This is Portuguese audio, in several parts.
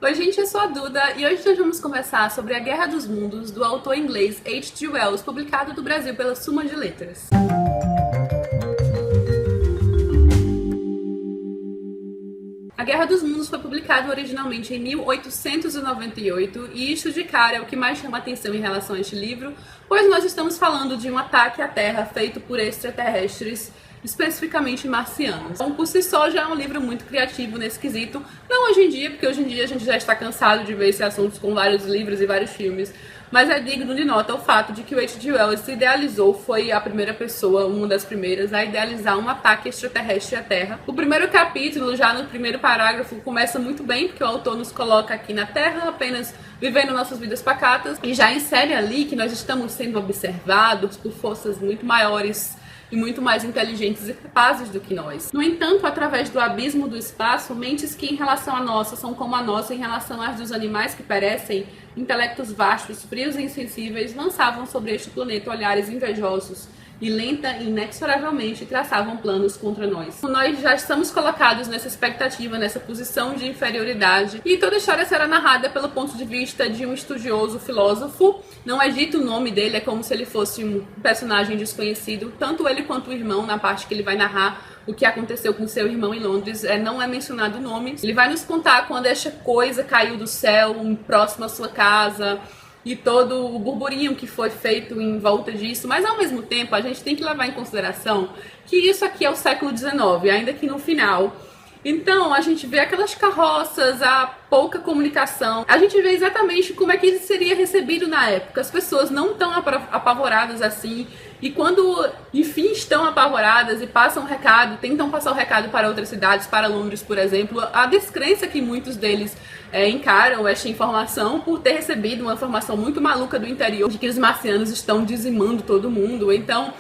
Oi gente, eu sou a Duda e hoje nós vamos conversar sobre A Guerra dos Mundos, do autor inglês H.G. Wells, publicado no Brasil pela Suma de Letras. A Guerra dos Mundos foi publicado originalmente em 1898 e isto de cara é o que mais chama atenção em relação a este livro, pois nós estamos falando de um ataque à Terra feito por extraterrestres, especificamente marcianos. Então, por si só, já é um livro muito criativo nesse quesito. Não hoje em dia, porque hoje em dia a gente já está cansado de ver esse assunto com vários livros e vários filmes, mas é digno de nota o fato de que o H.G. Wells idealizou, foi a primeira pessoa, uma das primeiras, a idealizar um ataque extraterrestre à Terra. O primeiro capítulo, já no primeiro parágrafo, começa muito bem, porque o autor nos coloca aqui na Terra, apenas vivendo nossas vidas pacatas, e já insere ali que nós estamos sendo observados por forças muito maiores e muito mais inteligentes e capazes do que nós. No entanto, através do abismo do espaço, mentes que em relação à nossa são como a nossa em relação às dos animais que perecem, intelectos vastos, frios e insensíveis, lançavam sobre este planeta olhares invejosos e lenta e inexoravelmente traçavam planos contra nós. Nós já estamos colocados nessa expectativa, nessa posição de inferioridade, e toda a história será narrada pelo ponto de vista de um estudioso filósofo. Não é dito o nome dele, é como se ele fosse um personagem desconhecido, tanto ele quanto o irmão, na parte que ele vai narrar o que aconteceu com seu irmão em Londres, não é mencionado o nome. Ele vai nos contar quando esta coisa caiu do céu, próximo à sua casa, e todo o burburinho que foi feito em volta disso, mas ao mesmo tempo a gente tem que levar em consideração que isso aqui é o século XIX, ainda que no final. Então a gente vê aquelas carroças, a pouca comunicação, a gente vê exatamente como é que isso seria recebido na época. As pessoas não estão apavoradas assim, e quando enfim estão apavoradas e passam o recado, tentam passar o recado para outras cidades, para Londres, por exemplo, a descrença que muitos deles encaram esta informação por ter recebido uma informação muito maluca do interior de que os marcianos estão dizimando todo mundo. Então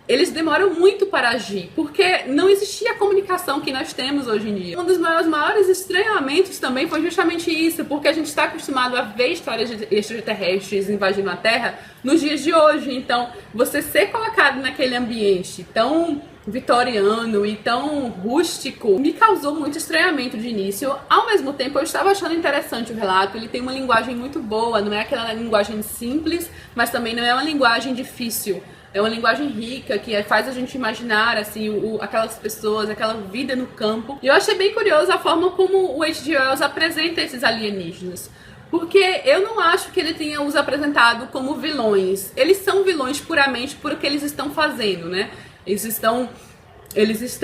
eles demoram muito para agir, porque não existia a comunicação que nós temos hoje em dia. Um dos maiores estranhamentos também foi justamente isso, porque a gente está acostumado a ver histórias de extraterrestres invadindo a Terra nos dias de hoje. Então, você ser colocado naquele ambiente tão vitoriano e tão rústico me causou muito estranhamento de início. Ao mesmo tempo, eu estava achando interessante o relato. Ele tem uma linguagem muito boa, não é aquela linguagem simples, mas também não é uma linguagem difícil. É uma linguagem rica, que faz a gente imaginar assim, aquelas pessoas, aquela vida no campo. E eu achei bem curiosa a forma como o H.G. Wells apresenta esses alienígenas. Porque eu não acho que ele tenha os apresentado como vilões. Eles são vilões puramente por o que eles estão fazendo, né? Eles estão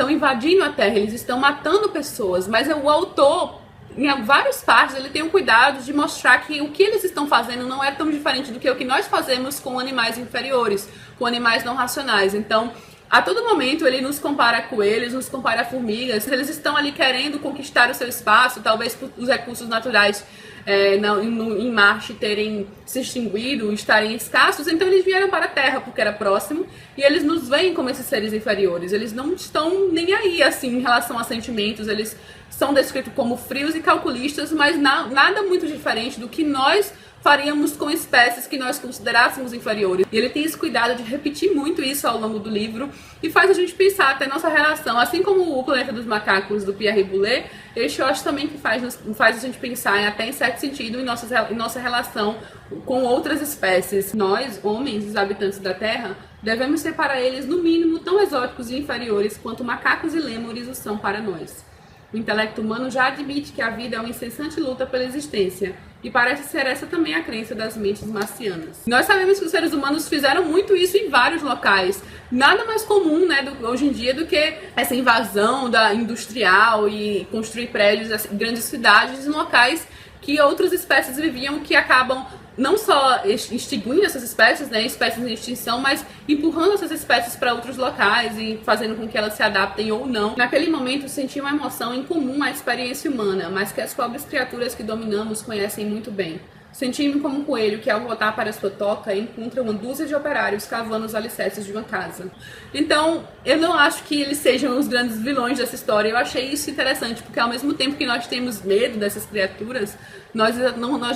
invadindo a Terra, eles estão matando pessoas. Mas o autor, em várias partes, ele tem o cuidado de mostrar que o que eles estão fazendo não é tão diferente do que o que nós fazemos com animais inferiores, com animais não racionais. Então, a todo momento ele nos compara a coelhos, nos compara a formigas. Eles estão ali querendo conquistar o seu espaço, talvez por os recursos naturais em Marte terem se extinguido, estarem escassos, então eles vieram para a Terra porque era próximo, e eles nos veem como esses seres inferiores. Eles não estão nem aí assim em relação a sentimentos. Eles são descritos como frios e calculistas, mas nada muito diferente do que nós faríamos com espécies que nós considerássemos inferiores. E ele tem esse cuidado de repetir muito isso ao longo do livro e faz a gente pensar até nossa relação, assim como o Planeta dos Macacos do Pierre Boulet. Este eu acho também que faz a gente pensar até em certo sentido em nossa relação com outras espécies. Nós, homens, os habitantes da Terra, devemos ser para eles no mínimo tão exóticos e inferiores quanto macacos e lêmures o são para nós. O intelecto humano já admite que a vida é uma incessante luta pela existência, e parece ser essa também a crença das mentes marcianas. Nós sabemos que os seres humanos fizeram muito isso em vários locais. Nada mais comum, né, hoje em dia do que essa invasão industrial e construir prédios, assim, grandes cidades em locais que outras espécies viviam, que acabam não só extinguindo essas espécies, né, espécies em extinção, mas empurrando essas espécies para outros locais e fazendo com que elas se adaptem ou não. Naquele momento, senti uma emoção em comum à experiência humana, mas que as pobres criaturas que dominamos conhecem muito bem. Senti-me como um coelho que, ao voltar para sua toca, encontra uma dúzia de operários cavando os alicerces de uma casa. Então, eu não acho que eles sejam os grandes vilões dessa história. Eu achei isso interessante, porque ao mesmo tempo que nós temos medo dessas criaturas, nós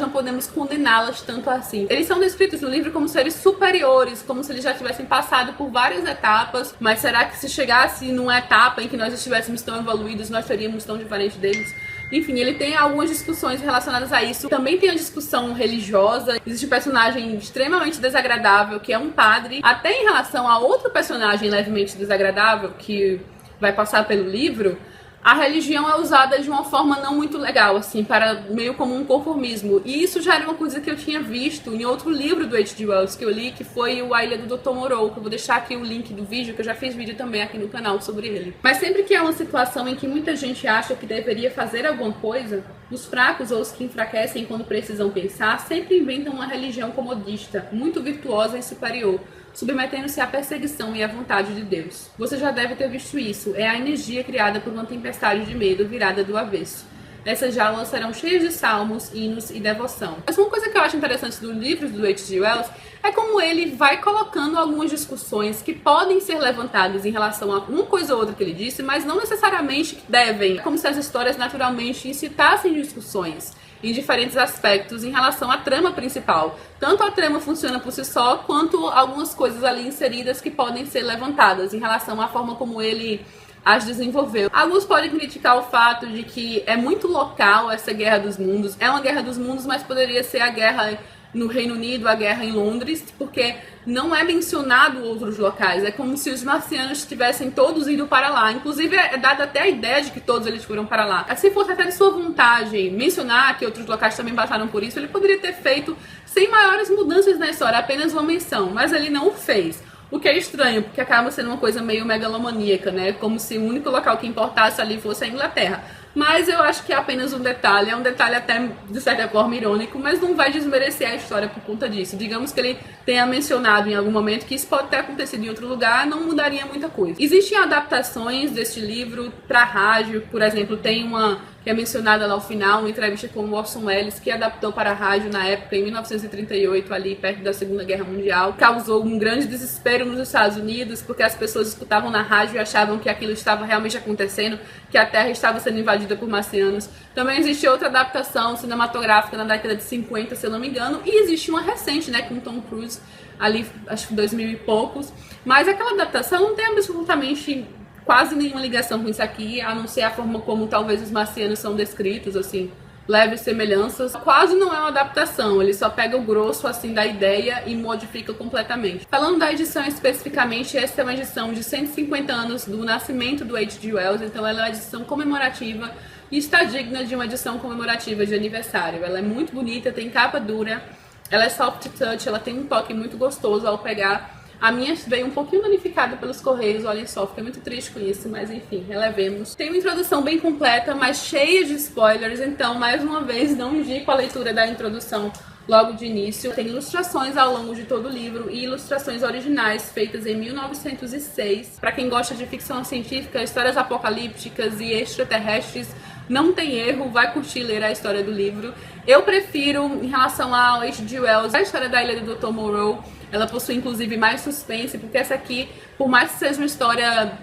não podemos condená-las tanto assim. Eles são descritos no livro como seres superiores, como se eles já tivessem passado por várias etapas, mas será que se chegasse numa etapa em que nós estivéssemos tão evoluídos, nós seríamos tão diferentes deles? Enfim, ele tem algumas discussões relacionadas a isso. Também tem a discussão religiosa. Existe um personagem extremamente desagradável, que é um padre. Até em relação a outro personagem levemente desagradável, que vai passar pelo livro, a religião é usada de uma forma não muito legal, assim, para meio como um conformismo. E isso já era uma coisa que eu tinha visto em outro livro do H.G. Wells que eu li, que foi o A Ilha do Dr. Moreau, que eu vou deixar aqui o link do vídeo, que eu já fiz vídeo também aqui no canal sobre ele. Mas sempre que há uma situação em que muita gente acha que deveria fazer alguma coisa, os fracos ou os que enfraquecem quando precisam pensar sempre inventam uma religião comodista, muito virtuosa e superior, submetendo-se à perseguição e à vontade de Deus. Você já deve ter visto isso. É a energia criada por uma tempestade de medo virada do avesso. Essas jaulas serão cheias de salmos, hinos e devoção. Mas uma coisa que eu acho interessante do livro do H.G. Wells é como ele vai colocando algumas discussões que podem ser levantadas em relação a uma coisa ou outra que ele disse, mas não necessariamente devem. É como se as histórias naturalmente incitassem discussões em diferentes aspectos em relação à trama principal. Tanto a trama funciona por si só, quanto algumas coisas ali inseridas que podem ser levantadas em relação à forma como ele as desenvolveu. Alguns podem criticar o fato de que é muito local essa Guerra dos Mundos. É uma Guerra dos Mundos, mas poderia ser a guerra no Reino Unido, a guerra em Londres, porque não é mencionado outros locais. É como se os marcianos tivessem todos ido para lá. Inclusive, é dada até a ideia de que todos eles foram para lá. Se fosse até de sua vontade mencionar que outros locais também passaram por isso, ele poderia ter feito sem maiores mudanças na história, apenas uma menção. Mas ele não o fez. O que é estranho, porque acaba sendo uma coisa meio megalomaníaca, né? Como se o único local que importasse ali fosse a Inglaterra. Mas eu acho que é apenas um detalhe, é um detalhe até de certa forma irônico, mas não vai desmerecer a história por conta disso. Digamos que ele tenha mencionado em algum momento que isso pode ter acontecido em outro lugar, não mudaria muita coisa. Existem adaptações deste livro para rádio, por exemplo, tem uma que é mencionada lá ao final, uma entrevista com o Orson Welles, que adaptou para a rádio na época, em 1938, ali perto da Segunda Guerra Mundial. Causou um grande desespero nos Estados Unidos, porque as pessoas escutavam na rádio e achavam que aquilo estava realmente acontecendo, que a Terra estava sendo invadida por marcianos. Também existe outra adaptação cinematográfica na década de 50, se eu não me engano, e existe uma recente, né, com Tom Cruise, ali, acho que 2000 e poucos. Mas aquela adaptação não tem absolutamente quase nenhuma ligação com isso aqui, a não ser a forma como talvez os marcianos são descritos, assim, leves semelhanças. Quase não é uma adaptação, ele só pega o grosso, assim, da ideia e modifica completamente. Falando da edição especificamente, essa é uma edição de 150 anos do nascimento do H.G. Wells, então ela é uma edição comemorativa e está digna de uma edição comemorativa de aniversário. Ela é muito bonita, tem capa dura, ela é soft touch, ela tem um toque muito gostoso ao pegar. A minha veio um pouquinho danificada pelos correios, olhem só, fiquei muito triste com isso, mas enfim, relevemos. Tem uma introdução bem completa, mas cheia de spoilers, então, mais uma vez, não indico a leitura da introdução logo de início. Tem ilustrações ao longo de todo o livro e ilustrações originais feitas em 1906. Para quem gosta de ficção científica, histórias apocalípticas e extraterrestres, não tem erro, vai curtir ler a história do livro. Eu prefiro, em relação ao H.G. Wells, a história da Ilha do Dr. Moreau. Ela possui, inclusive, mais suspense, porque essa aqui, por mais que seja uma história,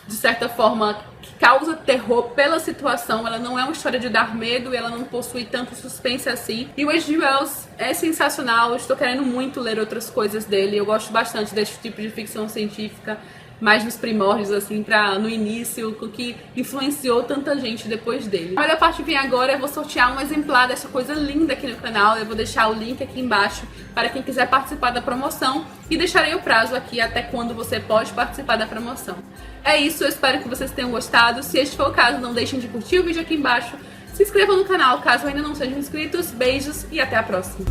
de certa forma, que causa terror pela situação, ela não é uma história de dar medo e ela não possui tanto suspense assim. E o H.G. Wells é sensacional, eu estou querendo muito ler outras coisas dele. Eu gosto bastante desse tipo de ficção científica, mais nos primórdios, assim, no início, o que influenciou tanta gente depois dele. A melhor parte vem agora, eu vou sortear um exemplar dessa coisa linda aqui no canal, eu vou deixar o link aqui embaixo para quem quiser participar da promoção e deixarei o prazo aqui até quando você pode participar da promoção. É isso, eu espero que vocês tenham gostado. Se este for o caso, não deixem de curtir o vídeo aqui embaixo, se inscrevam no canal caso ainda não sejam inscritos, beijos e até a próxima!